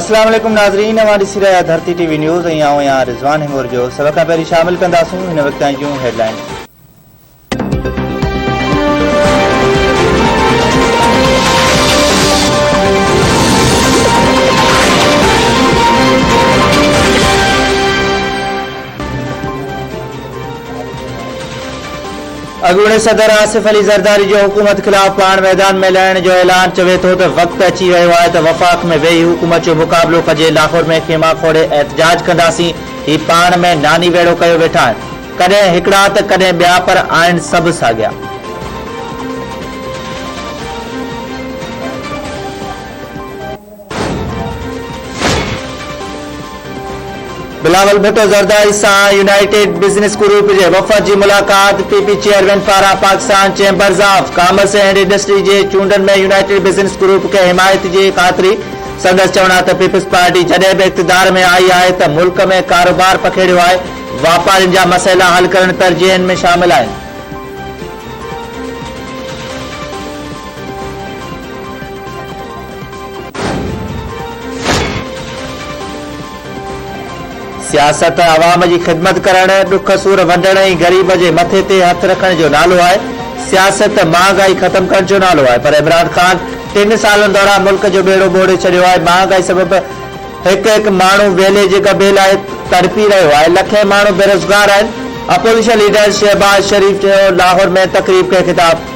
अस्सलाम वालेकुम नाज़रीन, हमारी सिरा धरती टीवी न्यूज़ आऊँ यहाँ रिजवान हिंगोर जो सब खां पहिरीं शामिल कंदासूं हिन वक्त जूं हेडलाइन। अॻूणे सदर आसिफ अली ज़रदारी जो हुकूमत खिलाफ पाण मैदान में लहण जो ऐलान, चवे थो त वक़्तु अची वियो आहे त वफ़ाक़ में वेही हुकूमत जो मुक़ाबिलो कजे। लाहौर में खेमा खोड़े एहतजाज कंदासीं, ही पाण में नानी वेड़ो कयो वेठा आहिनि, कॾहिं हिकिड़ा त कॾहिं ॿिया, पर आहिनि सभु साॻिया। बिलावल भुट्टो ज़रदारी सां यूनाइटेड बिज़नेस ग्रुप जे वफ़द जी मुलाक़ात। पीपी चेयरमैन पारां Pakistan Chambers of Commerce and Industry जे चूंडनि में यूनाइटेड बिज़नेस ग्रुप खे हिमायत जी ख़ातिरी। संदसि चवण आहे त पीपल्स पार्टी जॾहिं बि इक़्तिदार में आई आहे त मुल्क में कारोबार पखेड़ियो आहे, वापारियुनि जा मसइला हल करण तरजीहनि में शामिल आहिनि। सियासत आवाम जी ख़िदमत करण, दुख सूर वंडण ऐं ग़रीब जे मथे ते हथ रखण जो नालो आहे। सियासत महांगाई ख़त्म करण जो नालो आहे, पर इमरान ख़ान 3 सालनि दौरान मुल्क जो बेड़ो ॿोड़े छॾियो आहे। महांगाई सबबि हिकु हिकु माण्हू वेले जे गबे लाइ तड़पी रहियो आहे, लखे माण्हू बेरोज़गार आहिनि। अपोजिशन लीडर शहबाज शरीफ चयो लाहौर में तक़रीब खे ख़िताब।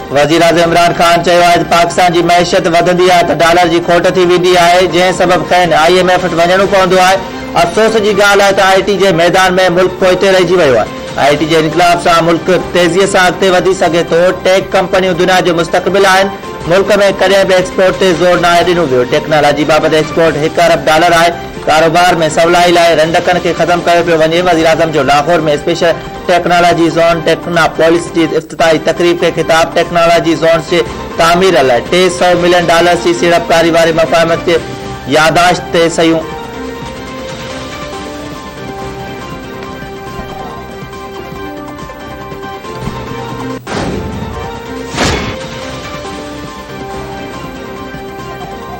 वज़ीर आज़म इमरान ख़ान चयो आहे त पाकिस्तान जी मैशियत वधंदी आहे त डॉलर जी खोट थी वेंदी आहे, जंहिं सबबि खेनि IMF वटि वञणो पवंदो आहे। अफ़सोस जी ॻाल्हि आहे त IT जे मैदान में मुल्क पोइते रहिजी वियो आहे। IT जे इनकलाब सां मुल्क तेज़ीअ सां अॻिते वधी सघे थो। टेक कंपनियूं दुनिया जो मुस्तक़बिल आहिनि। मुल्क में कॾहिं बि एक्सपोर्ट ते ज़ोर नाहे ॾिनो वियो। टेक्नोलॉजी बाबति एक्सपोर्ट $1 अरब आहे। कारोबार में सवलाई लाइ रंडकनि खे ख़त्म कयो पियो वञे। वज़ीर आज़म जो लाहौर में स्पेशल टेक्नोलॉजी ज़ोन टेक्नोपोलिस जी इफ्तिताही तक़रीब खे ख़िताब। टेक्नोलॉजी ज़ोन जे तामीर लाइ $300 मिलियन जी सीड़पकारी वारे मफ़ाहमत खे यादाश्त ते सयूं।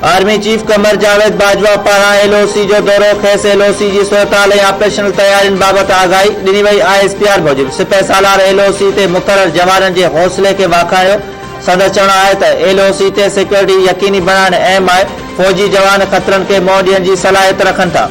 आर्मी चीफ कमर जावेद बाजवा पारां LOC जो दौरो। खेसि LOC जी सूरताल ऐं ऑपरेशनल तयारियुनि बाबति आगाही ॾिनी वई। ISPR मूजिबि सिपह सालार LOC ते मुक़रर जवाननि जे हौसले खे वाखाणियो। संदसि चवणु आहे त LOC ते सिक्योरिटी यकीनी बणाइण अहम आहे। फ़ौजी जवान ख़तरनि खे मुंहुं ॾियण जी सलाहियत रखनि था।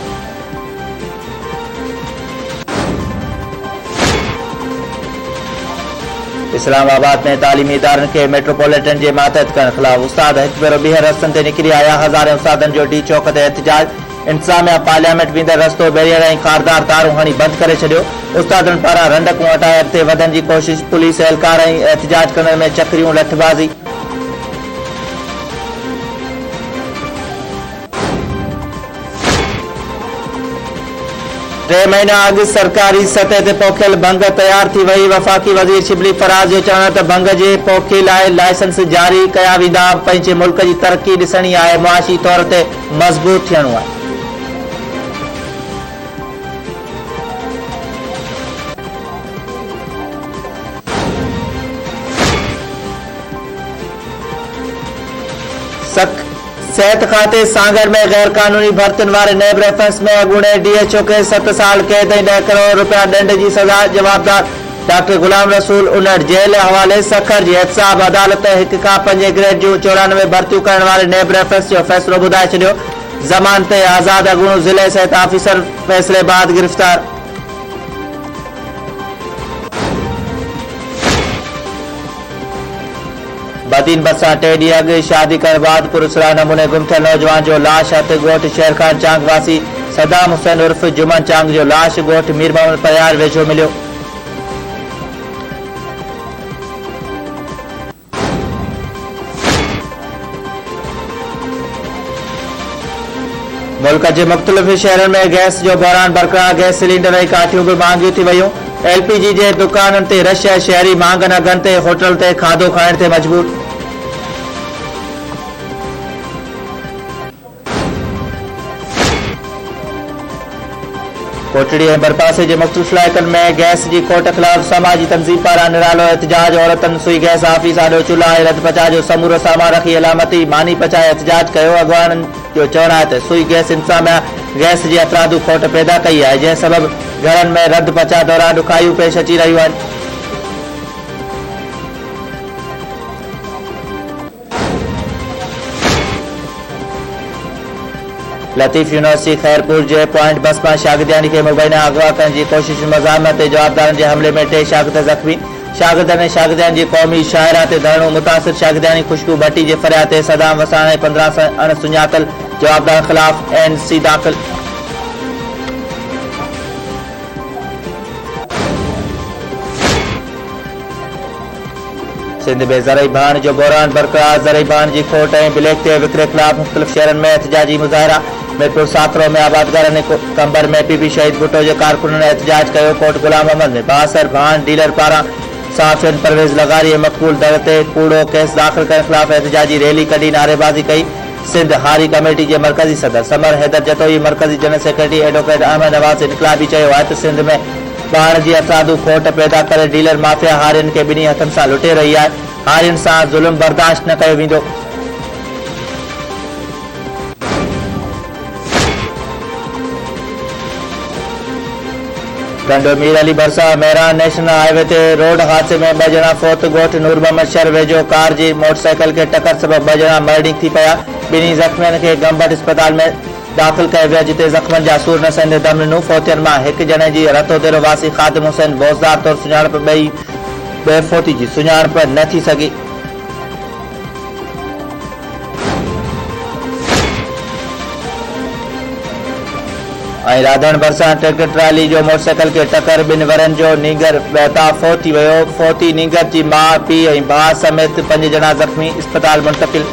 इस्लामाबाद में तालीमी इदारनि खे मेट्रोपॉलिटन जे मातहत करण ख़िलाफ़ उस्ताद हिकु भेरो ॿीहर रस्तनि ते निकिरी आया। हज़ारे उस्तादनि जो डी चौक ते एहतजाज। इंतिज़ामिया पार्लियामेंट वेंदड़ रस्तो बैरियर ऐं खारदार तारूं हणी बंदि करे छॾियो। उस्तादनि पारां रंडकूं हटाए अॻिते वधण जी कोशिश। पुलिस एहलकार ऐं एहतजाज करण में चकरियूं लठबाज़ी। टे महीना अॻु सरकारी सतह ते पोखियल भंग तयार थी वई। वफ़ाक़ी वज़ीर शिबली फराज़ जो चवणु त भंग जे पोखे लाइ लाइसेंस जारी कया वेंदा। पंहिंजे मुल्क जी तरक़ी ॾिसणी आहे, मुआशी तौर ते मज़बूत थियणो आहे। सेहत खाते सांगर में गैर कानूनी भर्तियुनि वारे नैब रेफरेंस में अॻूणे DHO खे 7 साल कैद ऐं $10 करोड़ ॾंड जी सज़ा। जवाबदार डॉक्टर गुलाम रसूल उनड़ जेल हवाले। सखर जी एहतसाब अदालत 1 खां 5 ग्रेड जूं 94 भर्तियूं करण वारे नैब रेफरेंस जो फ़ैसिलो ॿुधाए छॾियो। ज़मानत ते आज़ाद अॻूणो ज़िले सिहत ऑफिसर फ़ैसिले बाद गिरफ़्तार। बदीन बसा 3 ॾींहं अॻु शादी करण बाद पुरसरा नमूने गुम थियल नौजवान जो लाश हथ ॻोठ शेरखान चांग वासी सदाम हुसैन उर्फ जुमन चांग जो लाश ॻोठ मीर मोहम्मद परियार वेझो मिलियो। मुल्क जे मुख़्तलिफ़ शहरनि में गैस जो बहरान बरक़रार। गैस सिलेंडर ऐं काठियूं बि महांगियूं थी वयूं। LPG जे दुकाननि ते रश। शहरी महांगनि अघनि ते होटल ते खाधो खाइण ते मजबूर। कोटड़ी ऐं बरपासे जे मुख़्तलिफ़ इलाइक़नि में गैस जी खोट ख़िलाफ़ समाजी तंज़ीम पारां निरालो एहतजाज। औरतुनि सुई गैस ऑफिस आॾो चुल्हा ऐं रद पचा जो समूरो सामान रखी अलामती मानी पचाए एहतजाज कयो। अॻवाननि जो चवणु आहे त सुई गैस इंतज़ामिया गैस जी अफ़रादू खोट पैदा कई आहे, जंहिं सबबि घरनि में रद पचा दौरान ॾुखायूं पेश अची रहियूं आहिनि। लतीफ़ यूनिवर्सिटी खैरपुर जे पॉइंट बस में शागिर्दानी के मुबैना अगवा करण की कोशिश मज़ामत जवाबदारनि के हमले में 3 शागिर्द जख्मी। शागिर्दनि ऐं शागिर्दानी की क़ौमी शाइरा ते धरणो। मुतासिर शागिर्दानी खुशबू भट्टी के फरियाद ते सदाम वसाण ऐं 15 अणसुञातल जवाबदार ख़िलाफ़ NC दाख़िल। सिंध में ज़रई भाण जो बहरान बरक़रार। ज़रई भाण की खोट ऐं ब्लैक ते विकिरे ख़िलाफ़ मुख़्तलिफ़ शहरनि में एहतजाजी मुज़ाहिरा। मीरपुर साकरो में आबादगारनि कंबर में PB शहीद भुट्टो के कारकुननि एहतजाज किया। कोट गुलाम अहमद में बासर भाण डीलर पारां साफ़ियन परवेज़ लगारी ऐं मक़बूल दर ते कूड़ो केस दाख़िल करण ख़िलाफ़ एहतजाजी रैली कढी नारेबाज़ी कई। सिंध हारी कमेटी के मरकज़ी सदर समर हैदर जतोई मरकज़ी general secretary advocate Ahmed Nawaz इनकलाबी चयो आहे त सिंध में भाण की अफ़रादू खोट पैदा करे डीलर माफ़िया हारियुनि के ॿिन्ही हथनि सां लुटे रही है। हारियुनि सां ज़ुल्म बर्दाश्त न कयो वेंदो। गंडो मीर अली भरसा मेहरान नेशनल हाईवे ते रोड हादसे में 2 ॼणा फौत। गोठ नूर मोहम्मद शहर वेझो कार जी मोटरसाइकिल के टक्कर सबब 2 ॼणा मर्डिंग थी पिया। ॿिन्ही ज़ख़्मियुनि खे गंबट अस्पताल में दाख़िल कयो वियो, जिते ज़ख़्मनि जा सूर न सहंदे दम ॾिनो। फौतियुनि मां हिकु ॼणे जी रतोदेरो वासी ख़ादिम हुसैन बोज़दार तौरु सुञाणप, ॿिए फौती जी सुञाणप न थी सघी। राधण भरसा ट्रैक्टर ट्राली जो मोटरसाइकिल के टक्कर 2 वरनि जो नीगर बेताब थी वियो। फौती नीगर की मां, पीउ ऐं भाउ समेत 5 ॼणा ज़ख़्मी अस्पताल मुंतक़िल।